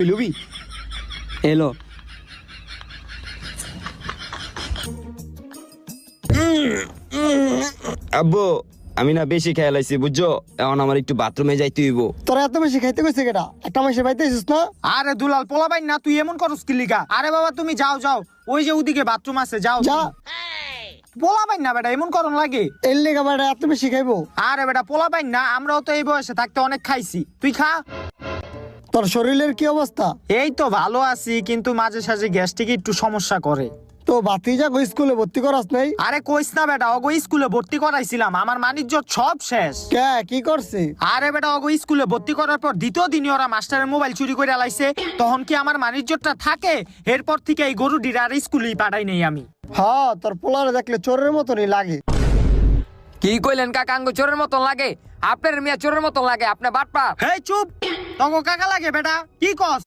লুবি এলো আব্বু আমি না বেশি খেয়াল আইছি বুঝছো এখন আমার একটু বাথরুমে যাইতে হইব। তোরা এত বেশি খাইতে কইছে কেডা? একটা মাসে পাইতে আছিস না? আরে দুলাল পোলাবাই না, তুই এমন করস কি লিগা? আরে বাবা তুমি যাও যাও, ওই যে ওদিকে বাথরুম আছে, যাও যা। পোলাবাই না বেটা, এমন করন লাগে? এর লেগা বেটা এত বেশি খাইবো? আরে বেটা পোলাবাই না, আমরাও তো এই বয়সে থাকতে অনেক খাইছি, তুই খা। তোর শরীরের কি অবস্থা? এই তো ভালো আছি, কিন্তু মাঝে সাঝে গ্যাস্ট্রিক একটু সমস্যা করে। তো ভাতিজা গো স্কুলে ভর্তি করাস নাই? আরে কইস না বেটা, অগো স্কুলে ভর্তি করাইছিলাম, আমার মানিজ্য সব শেষ। কে কি করছে? আরে বেটা অগো স্কুলে ভর্তি করার পর দ্বিতীয় দিনই ওরা মাস্টারের মোবাইল চুরি করে আলাইছে, তখন কি আমার মানিজ্যটা থাকে? এরপর থেকে এই গরু ডিরা আর স্কুলেই পাঠাই নেই আমি। হ্যাঁ, তোর পোলারে দেখলে চোরের মতনই লাগে। কি কইলেন কাকা? আঙ্গো চোরের মতন লাগে? আপনার মিয়া চোরের মতন লাগে? আপনি বাটপা। হেই চুপ, তগো কাকা লাগে বেটা, কি কস?